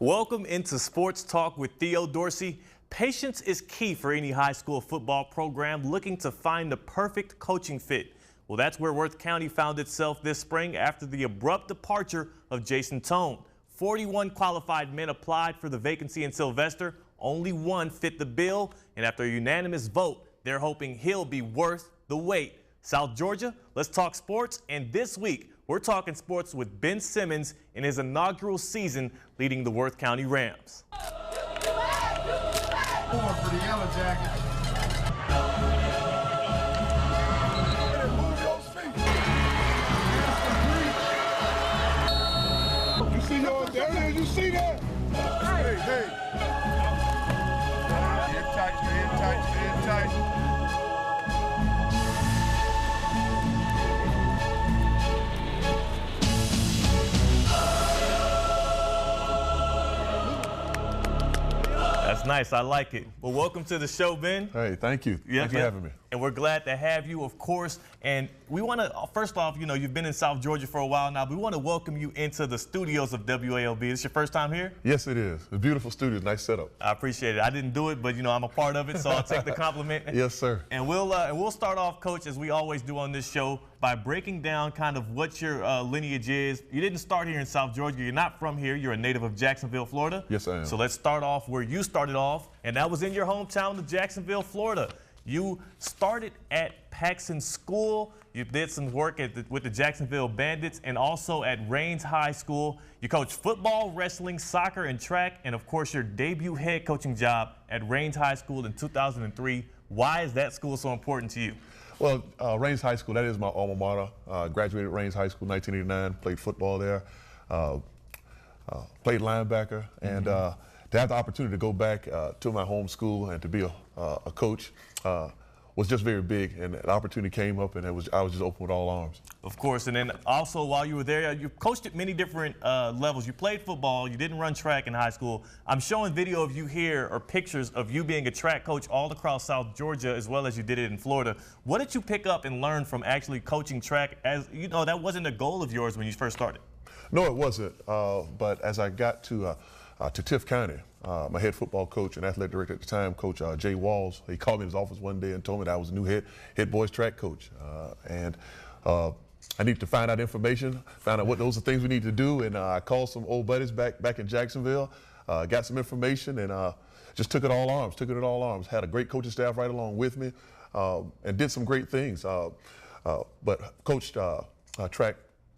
Welcome into Sports Talk with Theo Dorset. Patience is key for any high school football program looking to find the perfect coaching fit. Well, that's where Worth County found itself this spring after the abrupt departure of Jason Tone. 41 qualified men applied for the vacancy in Sylvester. Only one fit the bill, and after a unanimous vote, they're hoping he'll be worth the wait. South Georgia, let's talk sports, and this week, we're talking sports with Ben Simmons in his inaugural season leading the Worth County Rams. For the Yellow Jackets. You see yours? There it is. You see that? Hey, hey. Head tight, head tight, head tight. That's nice. I like it. Well, welcome to the show, Ben. Hey, thank you. Thanks for having me. And we're glad to have you, of course. And we want to, first off, you know, you've been in South Georgia for a while now, but we want to welcome you into the studios of WALB. Is this your first time here? Yes, it is. A beautiful studio, nice setup. I appreciate it. I didn't do it, but, you know, I'm a part of it, so I'll take the compliment. Yes, sir. And we'll start off, Coach, as we always do on this show, by breaking down kind of what your lineage is. You didn't start here in South Georgia. You're not from here. You're a native of Jacksonville, Florida. Yes, I am. So let's start off where you started off, and that was in your hometown of Jacksonville, Florida. You started at Paxson School. You did some work with the Jacksonville Bandits and also at Raines High School. You coached football, wrestling, soccer, and track, and of course your debut head coaching job at Raines High School in 2003. Why is that school so important to you? Well, Raines High School, that is my alma mater. Graduated Raines High School in 1989, played football there, played linebacker, and to have the opportunity to go back to my home school and to be a coach was just very big, and the opportunity came up, and I was just open with all arms. Of course, and then also while you were there, you coached at many different levels. You played football, you didn't run track in high school. I'm showing video of you here, or pictures of you being a track coach all across South Georgia, as well as you did it in Florida. What did you pick up and learn from actually coaching track? As you know, that wasn't a goal of yours when you first started. No, it wasn't, but as I got to Tift County, my head football coach and athletic director at the time, Coach Jay Walls, he called me in his office one day and told me that I was the new head boys track coach. And I needed to find out information, find out what those are things we need to do, and I called some old buddies back in Jacksonville, got some information, and just took it all arms, had a great coaching staff right along with me, and did some great things. But coached track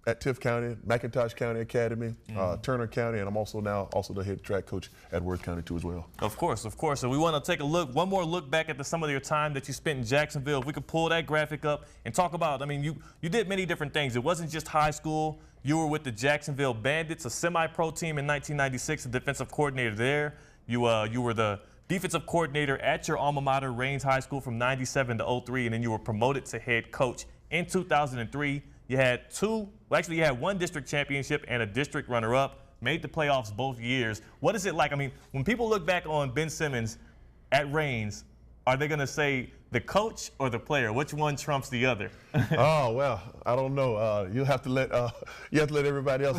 at Tift County, McIntosh County Academy, Turner County, and I'm also now the head track coach at Worth County too as well. Of course. So we want to take one more look back at some of your time that you spent in Jacksonville. If we could pull that graphic up and talk about, I mean, you did many different things. It wasn't just high school. You were with the Jacksonville Bandits, a semi-pro team in 1996, the defensive coordinator there. You were the defensive coordinator at your alma mater, Raines High School, from 97 to 03, and then you were promoted to head coach in 2003. You had one district championship and a district runner-up, made the playoffs both years. What is it like? I mean, when people look back on Ben Simmons at Raines, are they going to say the coach or the player? Which one trumps the other? Oh, well, I don't know. You'll have to let everybody else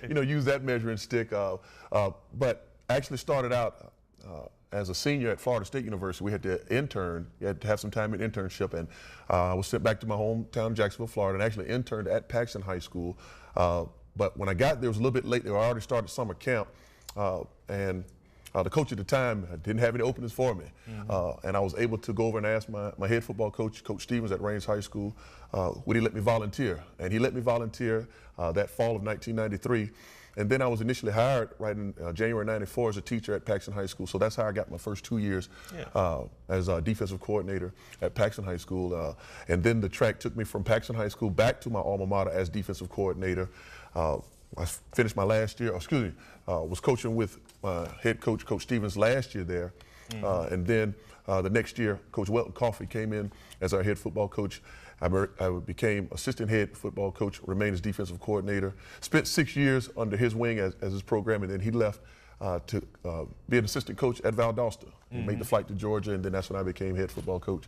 use that measuring stick. But I actually started out as a senior at Florida State University. We had to intern. You had to have some time in internship, and I was sent back to my hometown, Jacksonville, Florida, and actually interned at Paxson High School. But when I got there, it was a little bit late. They already started summer camp, and the coach at the time didn't have any openings for me. And I was able to go over and ask my head football coach, Coach Stevens at Raines High School, would he let me volunteer? And he let me volunteer that fall of 1993. And then I was initially hired right in January '94 as a teacher at Paxson High School. So that's how I got my first 2 years as a defensive coordinator at Paxson High School. And then the track took me from Paxson High School back to my alma mater as defensive coordinator. I finished my last year, was coaching with head coach, Coach Stevens, last year there. And then the next year, Coach Welton Coffey came in as our head football coach. I became assistant head football coach, remained as defensive coordinator, spent 6 years under his wing as his program, and then he left to be an assistant coach at Valdosta. He made the flight to Georgia, and then that's when I became head football coach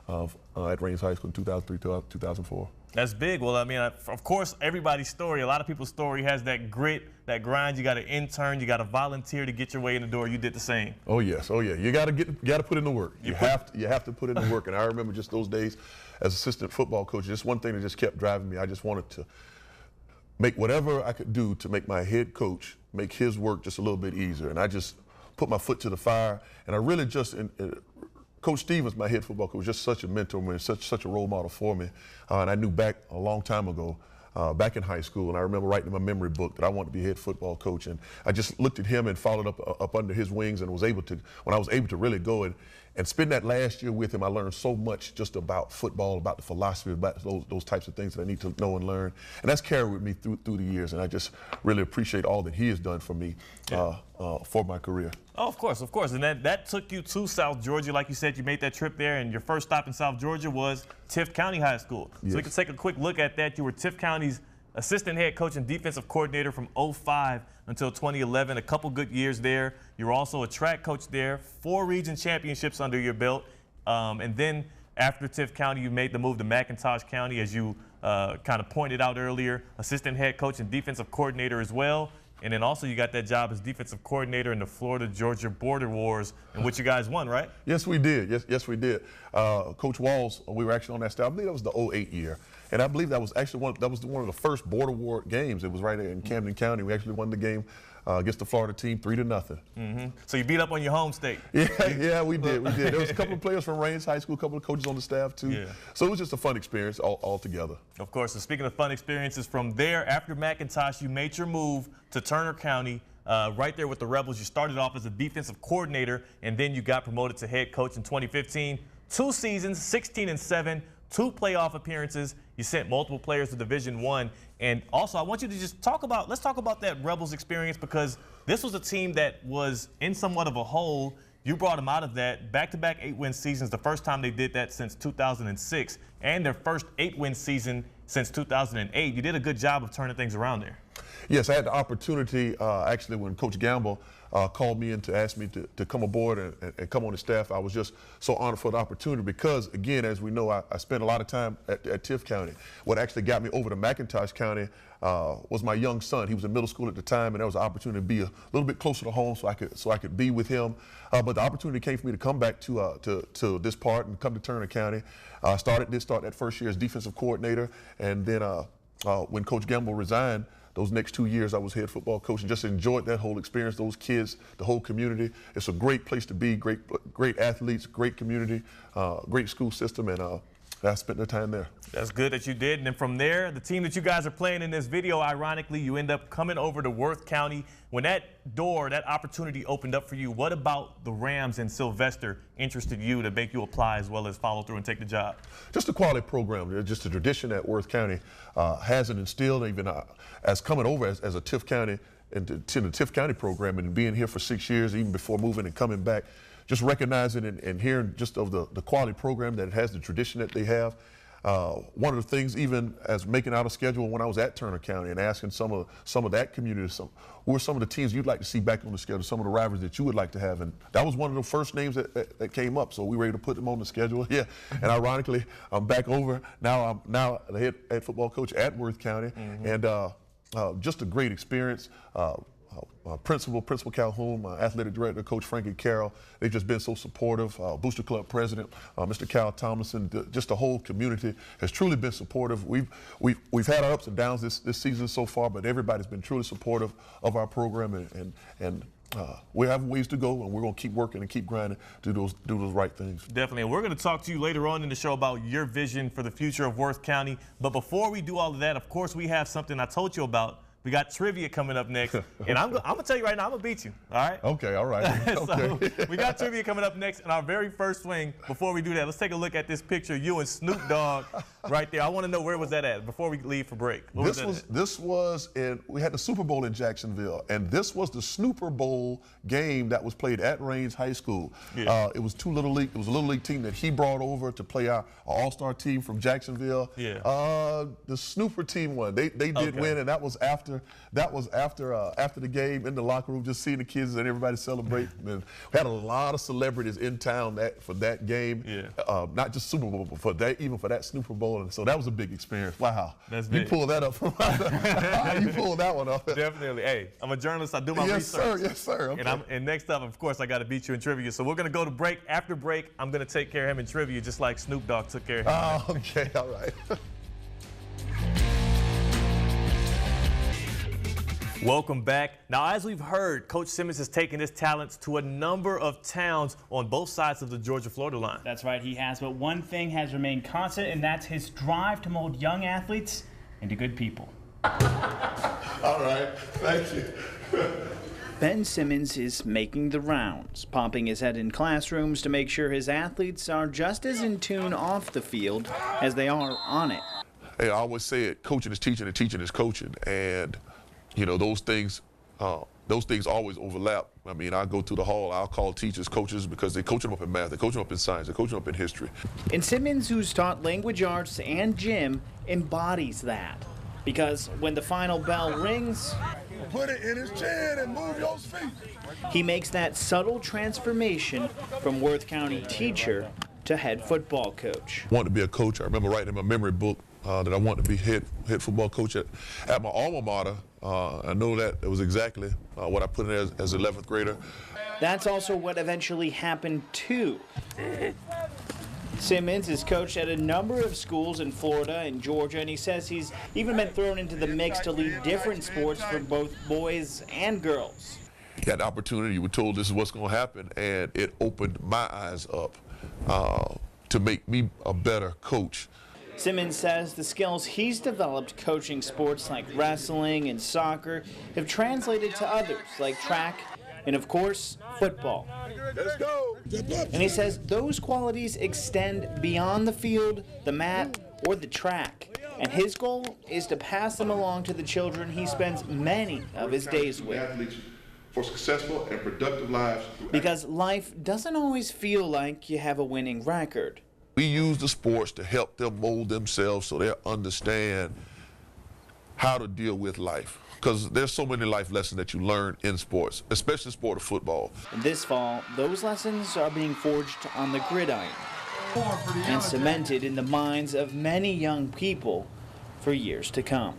at Rains High School in 2003 to 2004. That's big. Well, I mean, of course, everybody's story, a lot of people's story has that grit, that grind. You got to intern, you got to volunteer to get your way in the door. You did the same. Oh yes, oh yeah. You got to put in the work. You have to put in the work. And I remember just those days as assistant football coach. Just one thing that just kept driving me. I just wanted to make whatever I could do to make my head coach make his work just a little bit easier. And I just put my foot to the fire. And I really just. Coach Stevens, my head football coach, was just such a mentor to me, such a role model for me. And I knew back a long time ago, back in high school, and I remember writing in my memory book that I wanted to be a head football coach. And I just looked at him and followed up under his wings, and was able to, when I was able to really go and spend that last year with him, I learned so much just about football, about the philosophy, about those types of things that I need to know and learn. And that's carried with me through the years, and I just really appreciate all that he has done for me for my career. Oh, of course, of course. And that took you to South Georgia. Like you said, you made that trip there, and your first stop in South Georgia was Tift County High School. Yes. So we can take a quick look at that. You were Tift County's assistant head coach and defensive coordinator from 2005 until 2011, a couple good years there. You were also a track coach there, 4 region championships under your belt. And then after Tift County, you made the move to McIntosh County, as you kind of pointed out earlier, assistant head coach and defensive coordinator as well. And then also you got that job as defensive coordinator in the Florida-Georgia border wars, in which you guys won, right? Yes, we did. Yes, we did. Coach Walls, we were actually on that staff. I believe that was the 2008 year. And I believe that was actually one of the first border war games. It was right there in Camden County. We actually won the game against the Florida team 3-0. Mm-hmm. So you beat up on your home state. Yeah, we did. There was a couple of players from Rains High School, a couple of coaches on the staff too. Yeah. So it was just a fun experience all together. Of course. So speaking of fun experiences, from there, after McIntosh, you made your move to Turner County. Right there with the Rebels. You started off as a defensive coordinator, and then you got promoted to head coach in 2015. 2 seasons, 16-7, 2 playoff appearances. You sent multiple players to Division I. And also, I want you to just let's talk about that Rebels experience, because this was a team that was in somewhat of a hole. You brought them out of that. Back-to-back 8-win seasons, the first time they did that since 2006, and their first 8-win season since 2008. You did a good job of turning things around there. Yes, I had the opportunity, actually, when Coach Gamble called me in to ask me to come aboard and come on the staff. I was just so honored for the opportunity because, again, as we know, I spent a lot of time at Tift County. What actually got me over to McIntosh County was my young son. He was in middle school at the time, and there was an opportunity to be a little bit closer to home so I could be with him. But the opportunity came for me to come back to this part and come to Turner County. I did start that first year as defensive coordinator, and then when Coach Gamble resigned, those next 2 years I was head football coach, and just enjoyed that whole experience, those kids, the whole community. It's a great place to be, great athletes, great community, great school system, and I spent the time there. That's good that you did. And then from there, the team that you guys are playing in this video, ironically, you end up coming over to Worth County. When that opportunity opened up for you, what about the Rams and Sylvester interested you to make you apply as well as follow through and take the job? Just the quality program, just the tradition that Worth County has instilled, even as coming over as a Tift County, to the Tift County program, and being here for 6 years, even before moving and coming back. Just recognizing and hearing just of the quality program that it has, the tradition that they have. One of the things, even as making out a schedule when I was at Turner County and asking some of that community, who are some of the teams you'd like to see back on the schedule, some of the rivals that you would like to have, and that was one of the first names that came up. So we were able to put them on the schedule. Yeah, and ironically, I'm back over now. I'm now the head football coach at Worth County, and just a great experience. Principal Calhoun, my athletic director, Coach Frankie Carroll, they've just been so supportive. Booster Club president, Mr. Cal Tomlinson, just the whole community has truly been supportive. We've had our ups and downs this season so far, but everybody's been truly supportive of our program, and we have ways to go, and we're going to keep working and keep grinding to do those right things. Definitely. And we're going to talk to you later on in the show about your vision for the future of Worth County. But before we do all of that, of course, we have something I told you about. We got trivia coming up next, and I'm going to tell you right now, I'm going to beat you, all right? Okay, all right. So we got trivia coming up next, and our very first swing, before we do that, let's take a look at this picture, you and Snoop Dogg right there. I want to know, where was that at before we leave for break? This was we had the Super Bowl in Jacksonville, and this was the Snooper Bowl game that was played at Rains High School. Yeah. It was a little league team that he brought over to play our all-star team from Jacksonville. Yeah. The Snooper team won. They did win, and that was after that was after the game in the locker room, just seeing the kids and everybody celebrate. And we had a lot of celebrities in town for that game. Yeah. Not just Super Bowl, but even for that Super Bowl. And so that was a big experience. Wow. That's you big. pulled that up. You pulled that one up. Definitely. Hey, I'm a journalist. I do my Yes, research. sir. Yes, sir. Okay. And next up, of course, I got to beat you in trivia. So we're going to go to break. After break, I'm going to take care of him in trivia, just like Snoop Dogg took care of him. Oh, okay. All right. Welcome back. Now, as we've heard, Coach Simmons has taken his talents to a number of towns on both sides of the Georgia-Florida line. That's right, he has. But one thing has remained constant, and that's his drive to mold young athletes into good people. All right. Thank you. Ben Simmons is making the rounds, popping his head in classrooms to make sure his athletes are just as in tune off the field as they are on it. Hey, I always say it, coaching is teaching and teaching is coaching. And, you know, those things always overlap. I mean, I go to the hall, I'll call teachers coaches because they coach them up in math, they coach them up in science, they coach them up in history. And Simmons, who's taught language arts and gym, embodies that. Because when the final bell rings, Put it in his chin and move your feet. he makes that subtle transformation from Worth County teacher to head football coach. I wanted to be a coach. I remember writing in my memory book that I wanted to be head football coach at my alma mater. I know that it was exactly what I put in as 11th grader. That's also what eventually happened too. Simmons is coached at a number of schools in Florida and Georgia, and he says he's even been thrown into the mix to lead different sports for both boys and girls. You had the opportunity, you were told this is what's going to happen, and it opened my eyes up to make me a better coach. Simmons says the skills he's developed coaching sports like wrestling and soccer have translated to others like track and, of course, football. Let's go. And he says those qualities extend beyond the field, the mat, or the track. And his goal is to pass them along to the children he spends many of his days with. Athletes for successful and productive lives. Because life doesn't always feel like you have a winning record. We use the sports to help them mold themselves so they understand how to deal with life. Because there's so many life lessons that you learn in sports, especially the sport of football. And this fall, those lessons are being forged on the gridiron and cemented in the minds of many young people for years to come.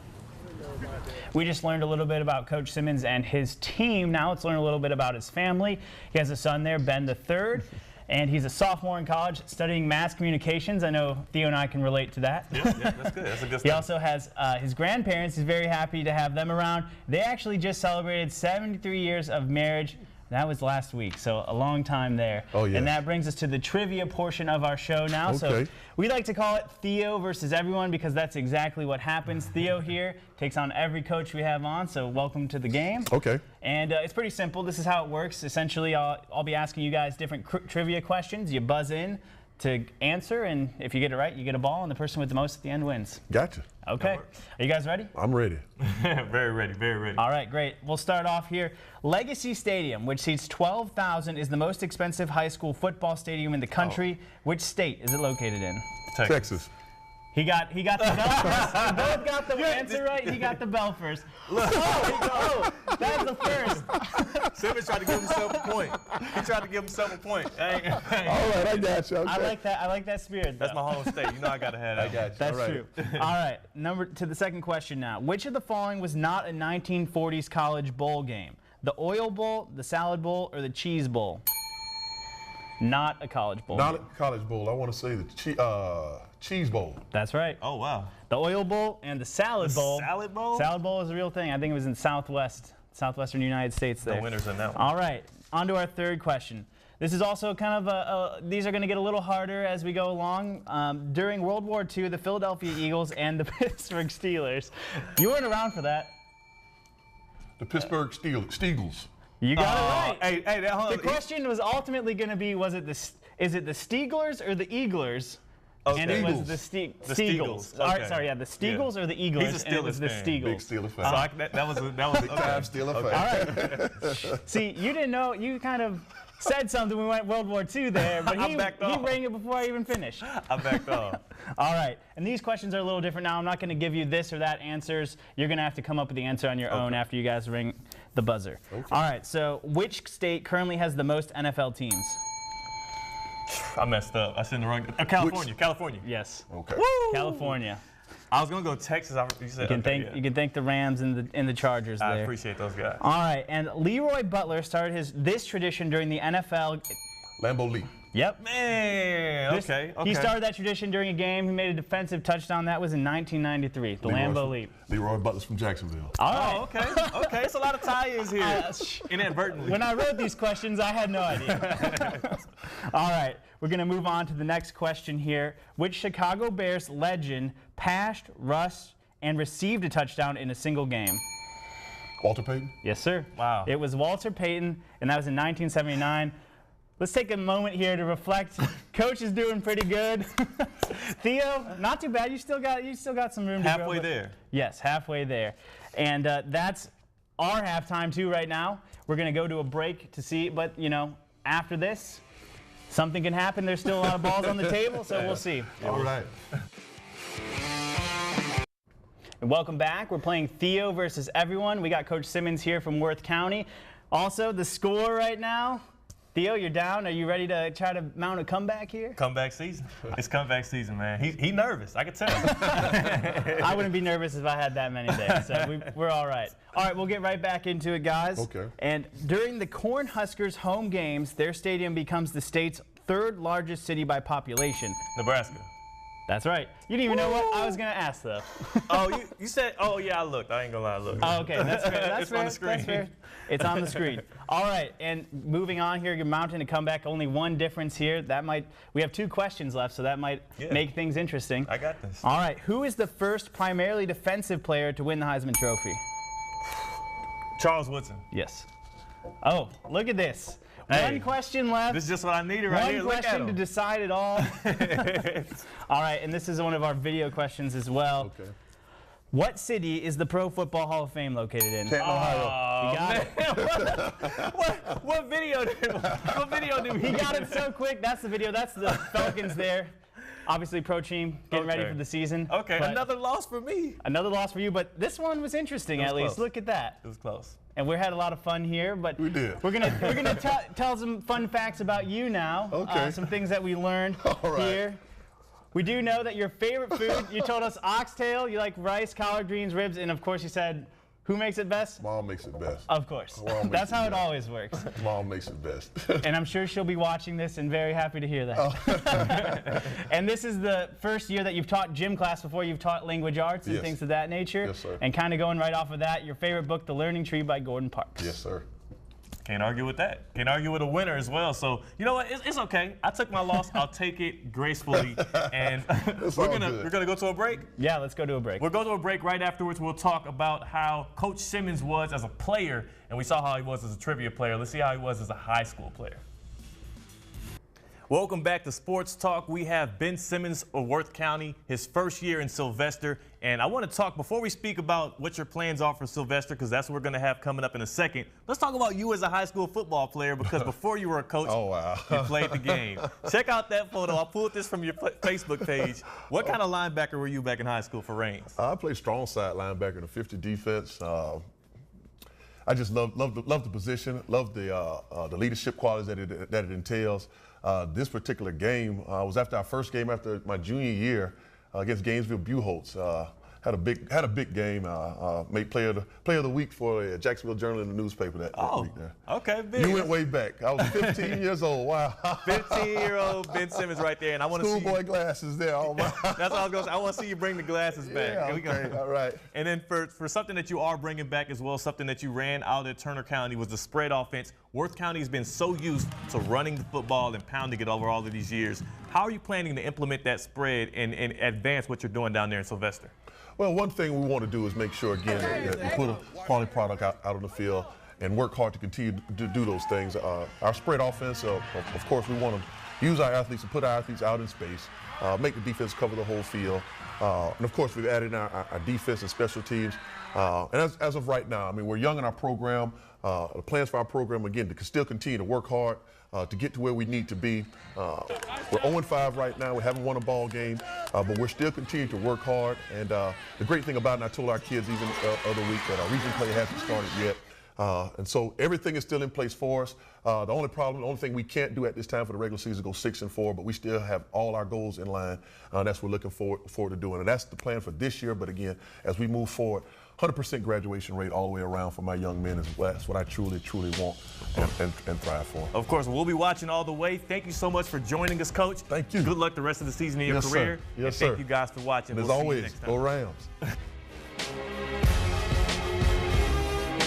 We just learned a little bit about Coach Simmons and his team. Now let's learn a little bit about his family. He has a son there, Ben III. And he's a sophomore in college studying mass communications. I know Theo and I can relate to that. Yeah, that's good. That's a good He stuff. also has his grandparents. He's very happy to have them around. They actually just celebrated 73 years of marriage. That was last week, so a long time there. Oh, yeah. And that brings us to the trivia portion of our show now. Okay. So we like to call it Theo versus everyone because that's exactly what happens. Theo here takes on every coach we have on, so welcome to the game. Okay. And it's pretty simple. This is how it works. Essentially, I'll be asking you guys different trivia questions. You buzz in to answer, and if you get it right, you get a ball, and the person with the most at the end wins. Gotcha. Okay. Are you guys ready? I'm ready. Very ready, very ready. All right, great. We'll start off here. Legacy Stadium, which seats 12,000, is the most expensive high school football stadium in the country. Which state is it located in? Texas. He got the bell first. You both got the answer right. He got the bell first. Oh, that's the first. Simmons tried to give himself a point. He tried to give himself a point. All right, I got you. Okay. I like that. I like that spirit. That's my home state. You know I got to have that. I got you. That's All right. true. All right, to the second question now. Which of the following was not a 1940s college bowl game? The Oil Bowl, the Salad Bowl, or the Cheese Bowl? Not a college bowl. Not a college bowl. I want to say the cheese bowl. That's right. Oh, wow. The Oil Bowl and the Salad Bowl. Salad Bowl? Salad Bowl is a real thing. I think it was in southwestern United States there. The winners in that one. All right, on to our third question. This is also kind of these are going to get a little harder as we go along. During World War II, the Philadelphia Eagles and the Pittsburgh Steelers. You weren't around for that. The Pittsburgh Steagles. You got it right. Hey, hold The on. question was ultimately going to be, is it the Steeglers or the Eaglers? Okay. And it was Eagles. the The Steagles. Steagles, All right, okay. sorry, yeah, the Steagles or the Eaglers. He's a and it was Steelers the fan. Big Steagles. Steeler fan. So that was Big time Steeler fan. All right. See, you didn't know. You kind of said something. We went World War II there, but he backed off. rang it before I even finished. I backed off. All right, and these questions are a little different now. I'm not going to give you this or that answers. You're going to have to come up with the answer on your own after you guys ring the buzzer. Okay. All right, so which state currently has the most NFL teams? I messed up. I said the wrong. California. California. Yes. Okay. Woo! California. I was gonna go Texas. You said You can thank the Rams and the Chargers there. I appreciate those guys. All right, and Leroy Butler started this tradition during the NFL. Lambeau Leap. Yep. Man. Okay. He started that tradition during a game. He made a defensive touchdown. That was in 1993. The Lambeau Leap. Leroy Butler's from Jacksonville. All right. Oh, okay. Okay. It's a lot of tie-ins here. Inadvertently. When I wrote these questions, I had no idea. All right. We're going to move on to the next question here. Which Chicago Bears legend passed, rushed, and received a touchdown in a single game? Walter Payton? Yes, sir. Wow. It was Walter Payton, and that was in 1979. Let's take a moment here to reflect. Coach is doing pretty good. Theo, not too bad. You still got some room to grow. Halfway there. Yes, halfway there. And that's our halftime too right now. We're going to go to a break to see, but you know, after this, something can happen. There's still a lot of balls on the table, so we'll see. All right. And welcome back. We're playing Theo versus everyone. We got Coach Simmons here from Worth County. Also, the score right now. Theo, you're down. Are you ready to try to mount a comeback here? Comeback season. It's comeback season, man. He nervous. I can tell. I wouldn't be nervous if I had that many days, so we're all right. All right, we'll get right back into it, guys. Okay. And during the Cornhuskers home games, their stadium becomes the state's third largest city by population. Nebraska. That's right. You didn't even know what I was going to ask, though. Oh, you said, oh, yeah, I looked. I ain't going to lie, I looked. Oh, okay, that's fair. That's It's fair. on the screen. That's fair. It's on the screen. All right, and moving on here, you're mounting a comeback. Only one difference here. We have 2 questions left, so that might make things interesting. I got this. All right, who is the first primarily defensive player to win the Heisman Trophy? Charles Woodson. Yes. Oh, look at this. Hey, one question left. This is just what I needed right here. One Look at question to him. decide it all. All right, and this is one of our video questions as well. Okay. What city is the Pro Football Hall of Fame located in? Canton, Ohio. You got it. What video did He got it so quick. That's the video. That's the Falcons there. Obviously, pro team getting ready Okay. for the season. Okay, But another loss for me. another loss for you, but this one was interesting It was at least. close. Look at that. It was close. And we had a lot of fun here, but We did. we're gonna tell some fun facts about you now. Okay. Some things that we learned All right. here. We do know that your favorite food, you told us oxtail, you like rice, collard greens, ribs, and of course you said, who makes it best? Mom makes it best. Of course. Mom makes That's it how it best. always works. Mom makes it best. And I'm sure she'll be watching this and very happy to hear that. And this is the first year that you've taught gym class before you've taught language arts and Yes. things of that nature. Yes, sir. And kind of going right off of that, your favorite book, The Learning Tree by Gordon Parks. Yes, sir. Can't argue with that. Can't argue with a winner as well. So, you know what? It's okay. I took my loss. I'll take it gracefully. And we're all gonna good. go to a break. Yeah, let's go to a break. We'll go to a break. Right afterwards, we'll talk about how Coach Simmons was as a player, and we saw how he was as a trivia player. Let's see how he was as a high school player. Welcome back to Sports Talk. We have Ben Simmons of Worth County, his first year in Sylvester. And I want to talk, before we speak about what your plans are for Sylvester, because that's what we're going to have coming up in a second, let's talk about you as a high school football player, because before you were a coach, Oh, wow. you played the game. Check out that photo. I pulled this from your Facebook page. What kind of linebacker were you back in high school for Reigns? I played strong side linebacker in the 50 defense. I just love the position, love the leadership qualities that it entails. This particular game was after our first game after my junior year against Gainesville Buchholz. Had a big game. Made player of the week for the Jacksonville Journal in the newspaper that week there. Okay, big. You went way back. I was 15 years old. Wow. 15-year-old Ben Simmons right there, and I want to see. Schoolboy glasses there. Oh my. That's what I was going to say. I want to see you bring the glasses back. Yeah, Here we go. okay, all right. And then for something that you are bringing back as well, something that you ran out at Turner County was the spread offense. Worth County has been so used to running the football and pounding it over all of these years. How are you planning to implement that spread and advance what you're doing down there in Sylvester? Well, one thing we want to do is make sure, again, that we put a quality product out on the field. and work hard to continue to do those things. Our spread offense, of course, we want to use our athletes and put our athletes out in space, make the defense cover the whole field. And of course, we've added our defense and special teams. And as of right now, I mean, we're young in our program. The plans for our program, again, to still continue to work hard to get to where we need to be. We're 0-5 right now. We haven't won a ball game, but we're still continuing to work hard. And the great thing about it, and I told our kids even the other week, that our region play hasn't started yet. And so everything is still in place for us. The only thing we can't do at this time for the regular season is go 6-4, but we still have all our goals in line. That's what we're looking forward to doing. And that's the plan for this year. But again, as we move forward, 100% graduation rate all the way around for my young men is that's what I truly want and thrive for. Of course, we'll be watching all the way. Thank you so much for joining us, Coach. Thank you. Good luck the rest of the season in your career. Yes, and sir. Thank you guys for watching. And we'll as see you always, next time. go Rams.